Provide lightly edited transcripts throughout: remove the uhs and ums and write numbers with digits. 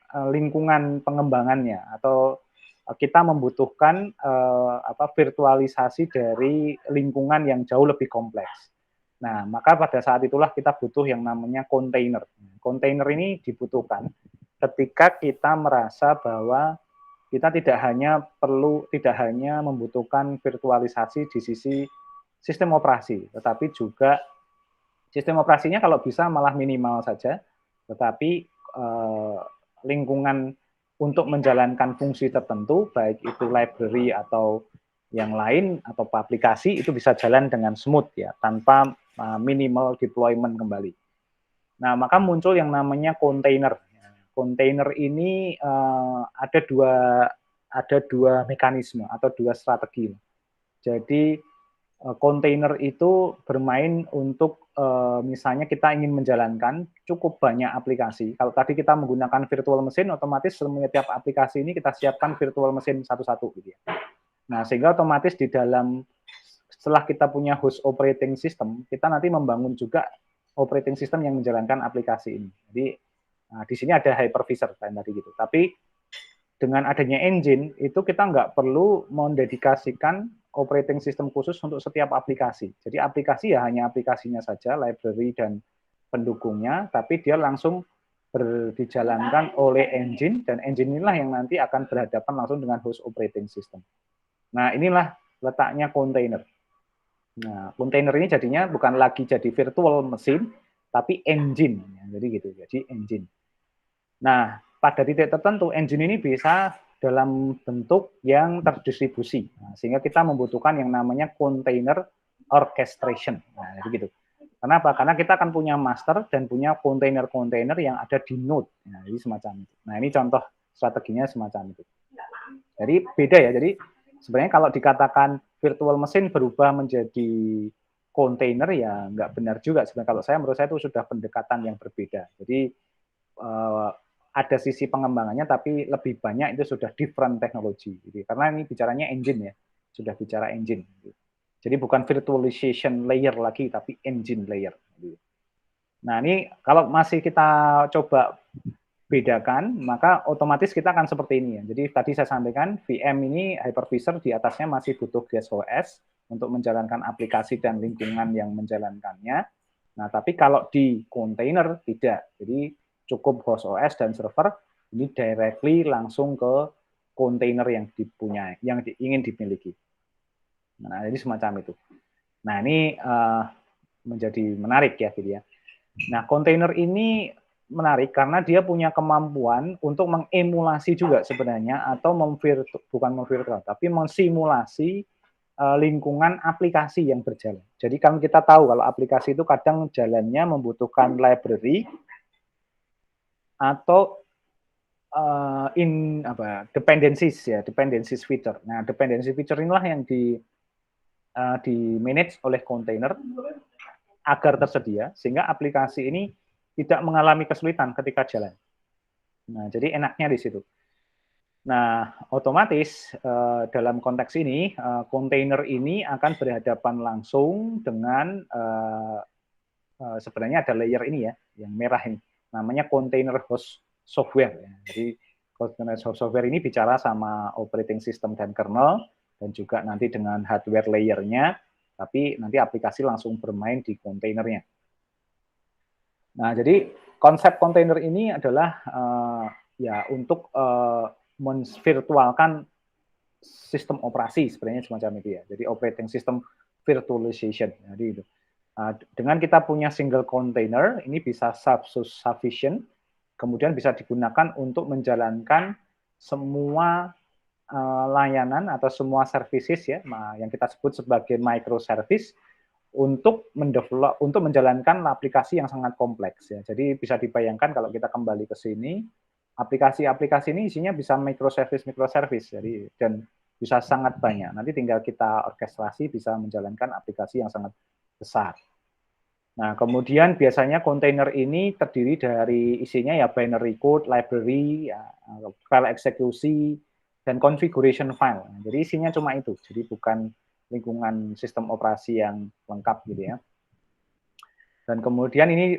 lingkungan pengembangannya atau kita membutuhkan virtualisasi dari lingkungan yang jauh lebih kompleks. Nah, maka pada saat itulah kita butuh yang namanya kontainer. Kontainer ini dibutuhkan ketika kita merasa bahwa kita tidak hanya membutuhkan virtualisasi di sisi sistem operasi, tetapi juga sistem operasinya kalau bisa malah minimal saja, tetapi lingkungan untuk menjalankan fungsi tertentu, baik itu library atau yang lain atau aplikasi itu bisa jalan dengan smooth ya, tanpa minimal deployment kembali. Nah, maka muncul yang namanya kontainer. Kontainer ini ada dua mekanisme atau dua strategi. Jadi kontainer itu bermain untuk misalnya kita ingin menjalankan cukup banyak aplikasi. Kalau tadi kita menggunakan virtual machine, otomatis setiap aplikasi ini kita siapkan virtual machine satu-satu gitu ya. Nah, sehingga otomatis di dalam setelah kita punya host operating system, kita nanti membangun juga operating system yang menjalankan aplikasi ini. Jadi di sini ada hypervisor kayak tadi gitu. Tapi dengan adanya engine itu kita nggak perlu mendedikasikan operating system khusus untuk setiap aplikasi. Jadi aplikasi ya hanya aplikasinya saja, library dan pendukungnya, tapi dia langsung dijalankan oleh engine, dan engine inilah yang nanti akan berhadapan langsung dengan host operating system. Nah, inilah letaknya kontainer. Nah, kontainer ini jadinya bukan lagi jadi virtual mesin, tapi engine. Jadi gitu, jadi engine. Nah, pada titik tertentu engine ini bisa dalam bentuk yang terdistribusi, sehingga kita membutuhkan yang namanya container orchestration. Nah, jadi gitu. Kenapa? Karena kita akan punya master dan punya kontainer-kontainer yang ada di node. Nah, jadi semacam itu. Nah, ini contoh strateginya semacam itu. Jadi beda ya. Jadi sebenarnya kalau dikatakan virtual machine berubah menjadi kontainer ya nggak benar juga. Sebenarnya menurut saya itu sudah pendekatan yang berbeda. Jadi ada sisi pengembangannya, tapi lebih banyak itu sudah different teknologi. Gitu. Karena ini bicaranya engine ya, sudah bicara engine. Gitu. Jadi bukan virtualization layer lagi, tapi engine layer. Gitu. Nah ini kalau masih kita coba bedakan, maka otomatis kita akan seperti ini ya. Jadi tadi saya sampaikan, VM ini hypervisor di atasnya masih butuh guest OS untuk menjalankan aplikasi dan lingkungan yang menjalankannya. Nah tapi kalau di kontainer tidak. Jadi cukup host OS dan server ini directly langsung ke kontainer yang dipunyai, yang ingin dimiliki. Nah, jadi semacam itu. Nah, ini menjadi menarik ya, gitu ya. Nah, kontainer ini menarik karena dia punya kemampuan untuk mengemulasi juga sebenarnya atau bukan memvirtual, tapi mensimulasi lingkungan aplikasi yang berjalan. Jadi kan kita tahu kalau aplikasi itu kadang jalannya membutuhkan library atau dependencies feature. Nah, dependency feature inilah yang di manage oleh kontainer agar tersedia sehingga aplikasi ini tidak mengalami kesulitan ketika jalan. Nah, jadi enaknya di situ. Nah, otomatis dalam konteks ini kontainer ini akan berhadapan langsung dengan sebenarnya ada layer ini ya, yang merah ini, namanya container host software. Ya. Jadi container host software ini bicara sama operating system dan kernel, dan juga nanti dengan hardware layernya, tapi nanti aplikasi langsung bermain di kontainernya. Nah, jadi konsep kontainer ini adalah ya untuk menvirtualkan sistem operasi sebenarnya semacam itu ya. Jadi operating system virtualization. Jadi itu. Dengan kita punya single container, ini bisa sufficient, kemudian bisa digunakan untuk menjalankan semua layanan atau semua services ya, yang kita sebut sebagai microservice untuk menjalankan aplikasi yang sangat kompleks ya. Jadi bisa dibayangkan kalau kita kembali ke sini, aplikasi-aplikasi ini isinya bisa microservice, jadi dan bisa sangat banyak. Nanti tinggal kita orkestrasi bisa menjalankan aplikasi yang sangat besar. Nah, kemudian biasanya kontainer ini terdiri dari isinya ya binary code, library, ya, file eksekusi, dan configuration file. Nah, jadi isinya cuma itu. Jadi bukan lingkungan sistem operasi yang lengkap gitu ya. Dan kemudian ini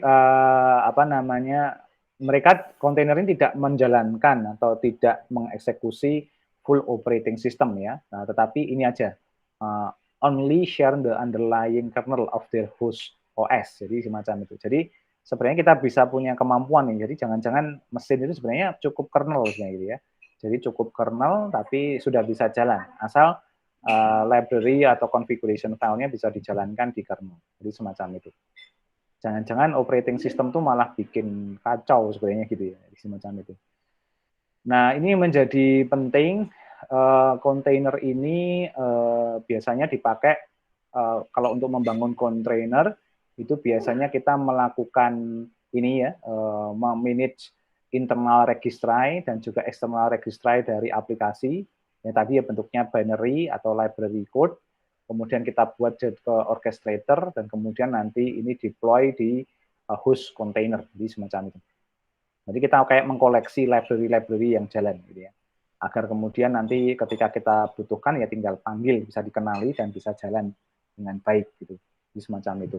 mereka kontainer ini tidak menjalankan atau tidak mengeksekusi full operating system ya. Nah, tetapi ini aja only share the underlying kernel of their host OS. Jadi semacam itu. Jadi sebenarnya kita bisa punya kemampuan nih. Jadi jangan-jangan mesin itu sebenarnya cukup kernel sebenarnya gitu ya. Jadi cukup kernel tapi sudah bisa jalan asal library atau configuration file-nya bisa dijalankan di kernel. Jadi semacam itu. Jangan-jangan operating system tuh malah bikin kacau sebenarnya gitu ya, semacam itu. Nah, ini menjadi penting. Kontainer ini biasanya dipakai kalau untuk membangun kontainer itu biasanya kita melakukan ini ya, manage internal registry dan juga external registry dari aplikasi. Yang tadi ya bentuknya binary atau library code. Kemudian kita buat ke orchestrator dan kemudian nanti ini deploy di host container, jadi semacam itu. Jadi kita kayak mengkoleksi library-library yang jalan gitu ya. Agar kemudian nanti ketika kita butuhkan ya tinggal panggil, bisa dikenali dan bisa jalan dengan baik gitu. Jadi semacam itu.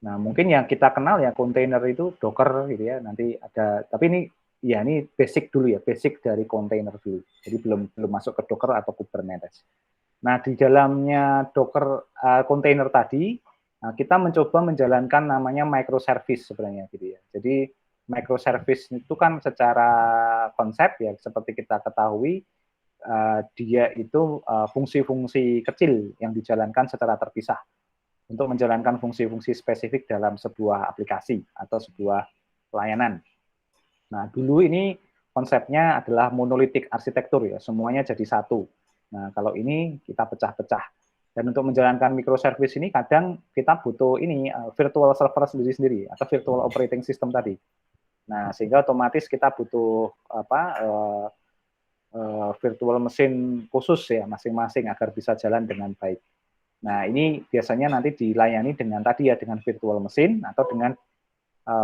Nah, mungkin yang kita kenal ya kontainer itu Docker gitu ya. Nanti ada, tapi ini ya ini basic dulu ya, basic dari kontainer dulu. Jadi belum masuk ke Docker atau Kubernetes. Nah, di dalamnya Docker kontainer tadi, kita mencoba menjalankan namanya microservice sebenarnya gitu ya. Jadi microservice itu kan secara konsep ya seperti kita ketahui dia itu fungsi-fungsi kecil yang dijalankan secara terpisah untuk menjalankan fungsi-fungsi spesifik dalam sebuah aplikasi atau sebuah pelayanan. Nah, dulu ini konsepnya adalah monolitik arsitektur ya, semuanya jadi satu. Nah, kalau ini kita pecah-pecah. Dan untuk menjalankan microservice ini kadang kita butuh ini virtual server sendiri-sendiri atau virtual operating system tadi. Nah, sehingga otomatis kita butuh virtual mesin khusus ya masing-masing agar bisa jalan dengan baik. Nah, ini biasanya nanti dilayani dengan tadi ya dengan virtual mesin atau dengan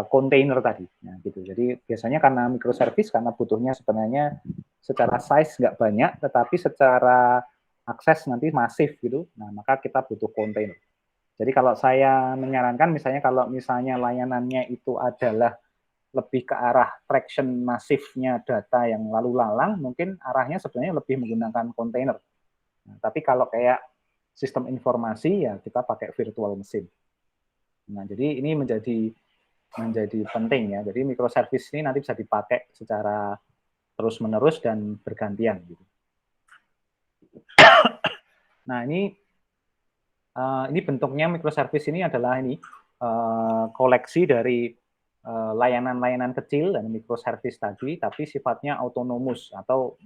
container tadi. Nah, gitu. Jadi biasanya karena microservice karena butuhnya sebenarnya secara size nggak banyak, tetapi secara akses nanti masif gitu. Nah, maka kita butuh container. Jadi kalau saya menyarankan misalnya kalau misalnya layanannya itu adalah lebih ke arah traction masifnya data yang lalu lalang, mungkin arahnya sebenarnya lebih menggunakan kontainer. Nah, tapi kalau kayak sistem informasi ya kita pakai virtual mesin. Nah, jadi ini menjadi penting ya. Jadi microservice ini nanti bisa dipakai secara terus-menerus dan bergantian. Gitu. Nah, ini bentuknya microservice ini adalah ini koleksi dari layanan-layanan kecil dan microservice tadi, tapi sifatnya autonomous atau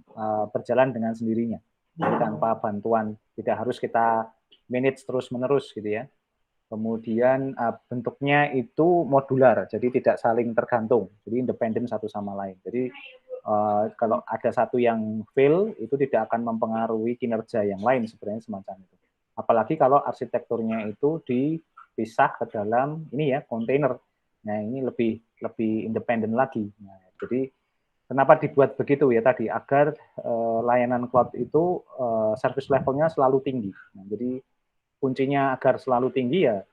berjalan dengan sendirinya. Jadi tanpa bantuan, tidak harus kita manage terus-menerus gitu ya. Kemudian bentuknya itu modular, jadi tidak saling tergantung, jadi independen satu sama lain. Jadi kalau ada satu yang fail, itu tidak akan mempengaruhi kinerja yang lain sebenarnya semacam itu. Apalagi kalau arsitekturnya itu dipisah ke dalam ini ya kontainer. Nah, ini lebih independen lagi. Nah, jadi kenapa dibuat begitu ya tadi agar layanan cloud itu service levelnya selalu tinggi. Nah, jadi kuncinya agar selalu tinggi ya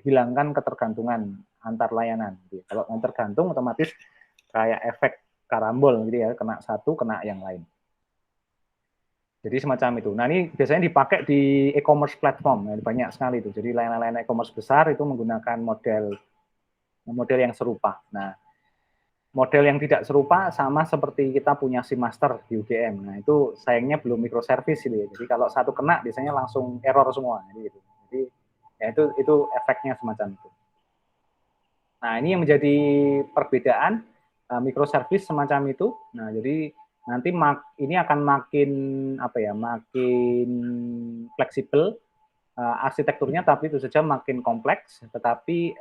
hilangkan ketergantungan antar layanan. Gitu. Kalau yang tergantung otomatis kayak efek karambol gitu ya, kena satu kena yang lain. Jadi semacam itu. Nah, ini biasanya dipakai di e-commerce platform, banyak sekali itu. Jadi layanan-layanan e-commerce besar itu menggunakan model yang serupa. Nah, model yang tidak serupa sama seperti kita punya SIM Master di UGM. Nah, itu sayangnya belum microservice gitu ya. Jadi kalau satu kena biasanya langsung error semua gitu. Jadi ya itu efeknya semacam itu. Nah, ini yang menjadi perbedaan microservice semacam itu. Nah, jadi nanti ini akan makin makin fleksibel arsitekturnya, tapi itu saja makin kompleks, tetapi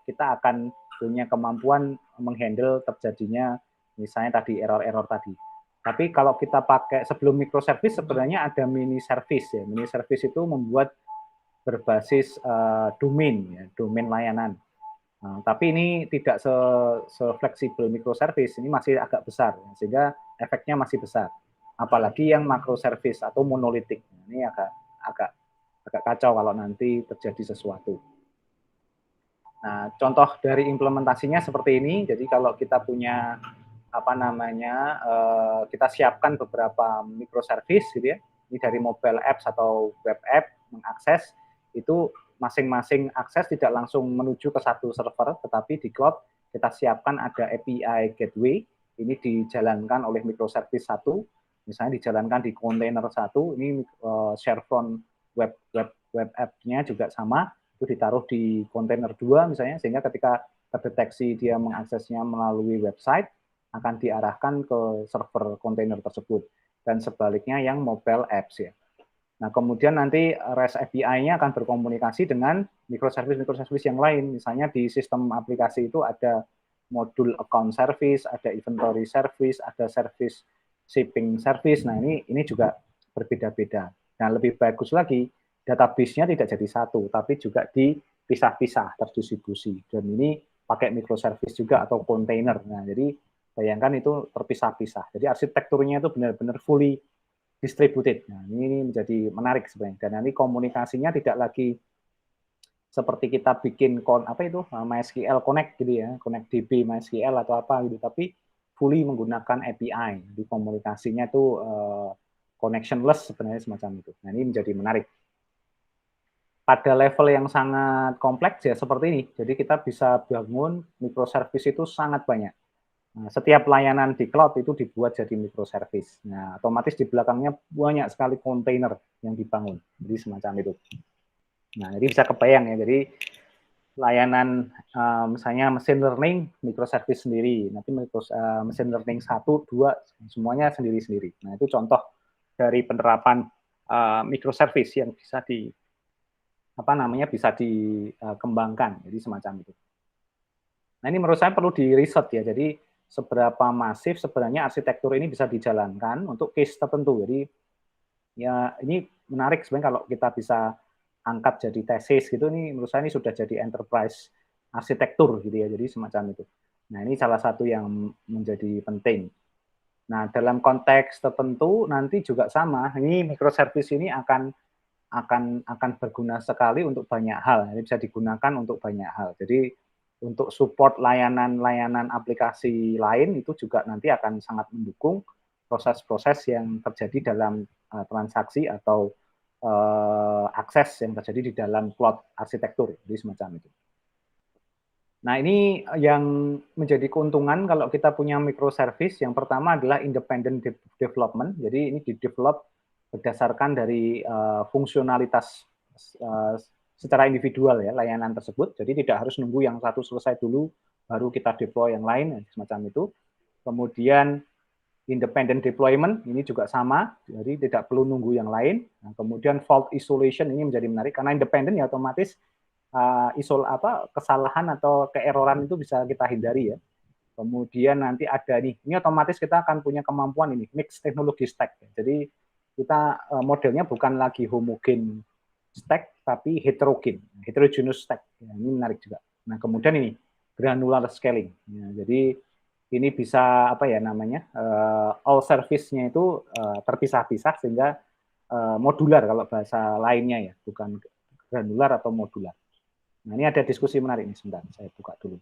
kita akan punya kemampuan menghandle terjadinya misalnya tadi error-error tadi. Tapi kalau kita pakai sebelum microservice sebenarnya ada mini service ya. Mini service itu membuat berbasis domain layanan. Nah, tapi ini tidak se-fleksibel microservice, ini masih agak besar, sehingga efeknya masih besar. Apalagi yang macroservice atau monolitik, ini agak kacau kalau nanti terjadi sesuatu. Nah, contoh dari implementasinya seperti ini. Jadi kalau kita punya apa namanya, kita siapkan beberapa microservice gitu ya. Ini dari mobile apps atau web app mengakses itu masing-masing akses tidak langsung menuju ke satu server, tetapi di cloud kita siapkan ada API gateway. Ini dijalankan oleh microservice satu, misalnya dijalankan di container satu. Ini ShareFront web app-nya juga sama, itu ditaruh di kontainer 2 misalnya, sehingga ketika terdeteksi dia mengaksesnya melalui website, akan diarahkan ke server kontainer tersebut. Dan sebaliknya yang mobile apps ya. Nah, kemudian nanti REST API-nya akan berkomunikasi dengan microservice yang lain. Misalnya di sistem aplikasi itu ada modul account service, ada inventory service, ada service shipping service. Nah, ini juga berbeda-beda. Nah, lebih bagus lagi, database-nya tidak jadi satu, tapi juga dipisah-pisah, terdistribusi. Dan ini pakai microservice juga atau container. Nah, jadi bayangkan itu terpisah-pisah. Jadi arsitekturnya itu benar-benar fully distributed. Nah, ini menjadi menarik sebenarnya. Dan nanti komunikasinya tidak lagi seperti kita bikin MySQL Connect gitu ya, Connect DB MySQL atau apa gitu, tapi fully menggunakan API. Di komunikasinya itu connectionless sebenarnya semacam itu. Nah, ini menjadi menarik. Pada level yang sangat kompleks ya seperti ini. Jadi kita bisa bangun microservice itu sangat banyak. Nah, setiap layanan di cloud itu dibuat jadi microservice. Nah, otomatis di belakangnya banyak sekali kontainer yang dibangun. Jadi semacam itu. Nah, jadi bisa kebayang ya. Jadi layanan misalnya machine learning microservice sendiri. Nanti machine learning 1, 2 semuanya sendiri-sendiri. Nah, itu contoh dari penerapan microservice yang bisa bisa dikembangkan. Jadi semacam itu. Nah, ini menurut saya perlu di riset ya. Jadi seberapa masif sebenarnya arsitektur ini bisa dijalankan untuk case tertentu. Jadi ya ini menarik sebenarnya kalau kita bisa angkat jadi tesis gitu, ini menurut saya ini sudah jadi enterprise arsitektur gitu ya, jadi semacam itu. Nah, ini salah satu yang menjadi penting. Nah, dalam konteks tertentu nanti juga sama, ini microservice ini akan berguna sekali untuk banyak hal. Ini bisa digunakan untuk banyak hal. Jadi untuk support layanan-layanan aplikasi lain itu juga nanti akan sangat mendukung proses-proses yang terjadi dalam transaksi atau akses yang terjadi di dalam cloud arsitektur, jadi semacam itu. Nah, ini yang menjadi keuntungan kalau kita punya microservice. Yang pertama adalah independent development. Jadi ini di-develop berdasarkan dari fungsionalitas secara individual ya layanan tersebut. Jadi tidak harus nunggu yang satu selesai dulu baru kita deploy yang lain semacam itu. Kemudian independent deployment ini juga sama, jadi tidak perlu nunggu yang lain. Nah, kemudian fault isolation ini menjadi menarik karena independent ya otomatis kesalahan atau keeroran itu bisa kita hindari ya. Kemudian nanti ada ini otomatis kita akan punya kemampuan ini mix teknologi stack. Jadi kita modelnya bukan lagi homogen stack tapi heterogeneous stack. Ya, ini menarik juga. Nah, kemudian ini granular scaling. Ya, jadi ini bisa all service-nya itu terpisah-pisah sehingga modular kalau bahasa lainnya ya, bukan granular atau modular. Nah, ini ada diskusi menarik nih, sebentar saya buka dulu.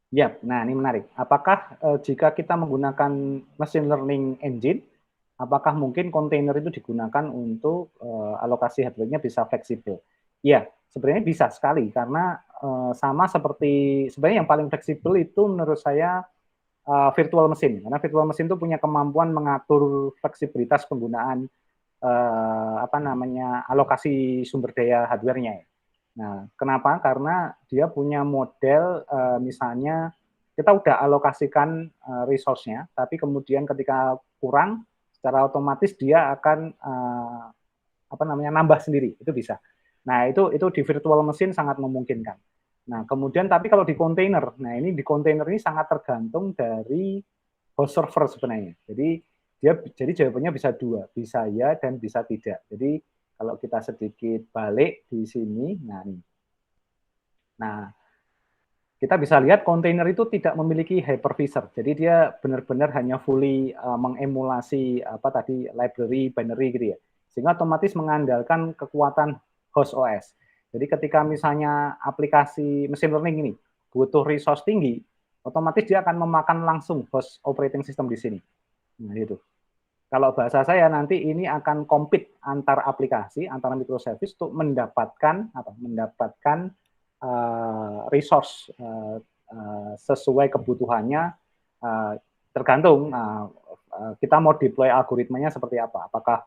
Ya, nah ini menarik. Apakah jika kita menggunakan machine learning engine, apakah mungkin kontainer itu digunakan untuk alokasi hardware-nya bisa fleksibel? Iya, sebenarnya bisa sekali karena sama seperti sebenarnya yang paling fleksibel itu menurut saya virtual machine. Karena virtual machine itu punya kemampuan mengatur fleksibilitas penggunaan alokasi sumber daya hardware-nya. Nah, kenapa? Karena dia punya model misalnya kita udah alokasikan resource-nya, tapi kemudian ketika kurang, secara otomatis dia akan nambah sendiri, itu bisa. Nah, itu di virtual machine sangat memungkinkan. Nah, kemudian tapi kalau di container, nah ini di container ini sangat tergantung dari host server sebenarnya. Jadi jawabannya bisa dua, bisa ya dan bisa tidak. Jadi kalau kita sedikit balik di sini, nah kita bisa lihat kontainer itu tidak memiliki hypervisor. Jadi dia benar-benar hanya fully mengemulasi library binary gitu ya. Sehingga otomatis mengandalkan kekuatan host OS. Jadi ketika misalnya aplikasi machine learning ini butuh resource tinggi, otomatis dia akan memakan langsung host operating system di sini. Nah, itu. Kalau bahasa saya nanti ini akan compete antar aplikasi, antara microservice untuk mendapatkan resource sesuai kebutuhannya, tergantung kita mau deploy algoritmanya seperti apa. Apakah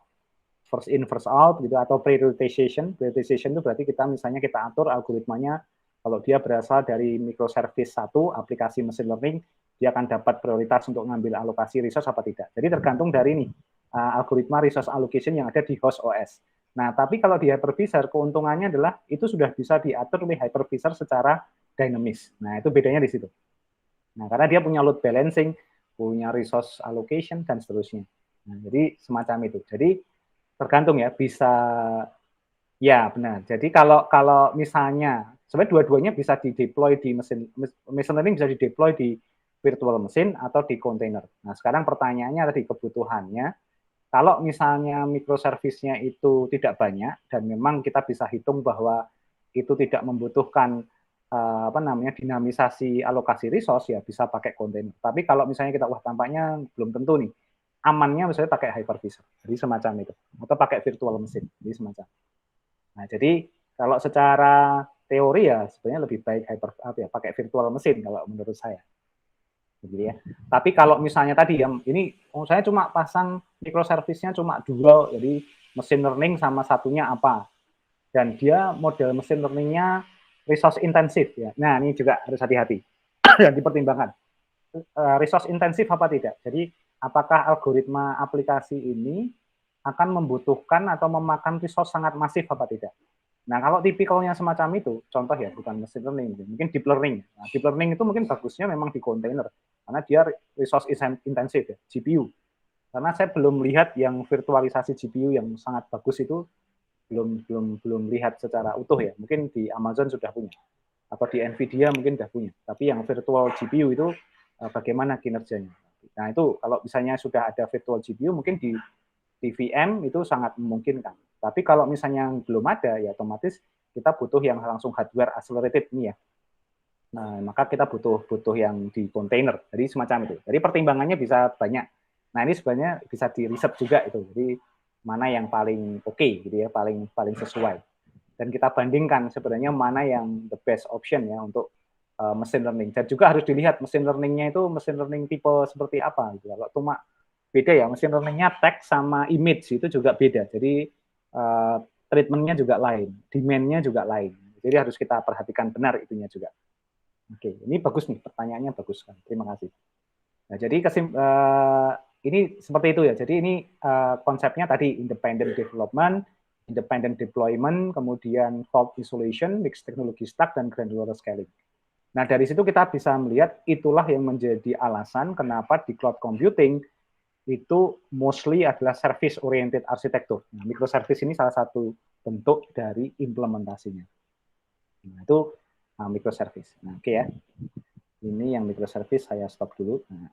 first in first out gitu atau prioritization. Prioritization itu berarti kita misalnya kita atur algoritmanya kalau dia berasal dari microservice satu aplikasi machine learning, dia akan dapat prioritas untuk ngambil alokasi resource apa tidak. Jadi tergantung dari ini algoritma resource allocation yang ada di host OS. Nah, tapi kalau di hypervisor keuntungannya adalah itu sudah bisa diatur oleh hypervisor secara dinamis. Nah, itu bedanya di situ. Nah, karena dia punya load balancing, punya resource allocation dan seterusnya. Nah, jadi semacam itu. Jadi tergantung ya, bisa ya benar. Jadi kalau misalnya sebenarnya dua-duanya bisa di-deploy di machine learning, bisa di-deploy di virtual machine atau di container. Nah, sekarang pertanyaannya ada di kebutuhannya. Kalau misalnya microservice-nya itu tidak banyak dan memang kita bisa hitung bahwa itu tidak membutuhkan dinamisasi alokasi resource, ya bisa pakai container. Tapi kalau misalnya kita tampaknya belum tentu nih, amannya misalnya pakai hypervisor, jadi semacam itu, atau pakai virtual machine, jadi semacam. Nah, jadi kalau secara teori ya sebenarnya lebih baik pakai virtual machine kalau menurut saya. Gitu ya. Tapi kalau misalnya tadi ya ini saya cuma pasang microservice-nya cuma dua, jadi machine learning sama satunya apa. Dan dia model machine learning-nya resource intensif ya. Nah, ini juga harus hati-hati dan dipertimbangkan. Resource intensif apa tidak? Jadi apakah algoritma aplikasi ini akan membutuhkan atau memakan resource sangat masif apa tidak? Nah, kalau tipikalnya semacam itu, contoh ya, bukan machine learning, mungkin deep learning. Nah, deep learning itu mungkin bagusnya memang di container, karena dia resource intensif ya, GPU. Karena saya belum lihat yang virtualisasi GPU yang sangat bagus itu, belum lihat secara utuh ya. Mungkin di Amazon sudah punya, atau di Nvidia mungkin sudah punya. Tapi yang virtual GPU itu bagaimana kinerjanya? Nah, itu kalau misalnya sudah ada virtual GPU, mungkin di VM itu sangat memungkinkan. Tapi kalau misalnya belum ada, ya otomatis kita butuh yang langsung hardware accelerated ini ya. Nah, maka kita butuh yang di container. Jadi semacam itu. Jadi pertimbangannya bisa banyak. Nah, ini sebenarnya bisa di riset juga itu. Jadi mana yang paling oke gitu ya, paling sesuai. Dan kita bandingkan sebenarnya mana yang the best option ya untuk machine learning. Dan juga harus dilihat machine learning-nya itu machine learning tipe seperti apa gitu. Kalau cuma beda ya, machine learning-nya text sama image itu juga beda. Jadi treatment-nya juga lain, demand-nya juga lain. Jadi harus kita perhatikan benar itunya juga. Oke, ini bagus nih, pertanyaannya bagus kan. Terima kasih. Nah, jadi ini seperti itu ya. Jadi ini konsepnya tadi independent development, independent deployment, kemudian fault isolation, mixed technology stack, dan granular scaling. Nah, dari situ kita bisa melihat itulah yang menjadi alasan kenapa di cloud computing itu mostly adalah service oriented arsitektur. Nah, microservice ini salah satu bentuk dari implementasinya. Nah, itu microservice. Nah, oke ya. Ini yang microservice saya stop dulu. Nah,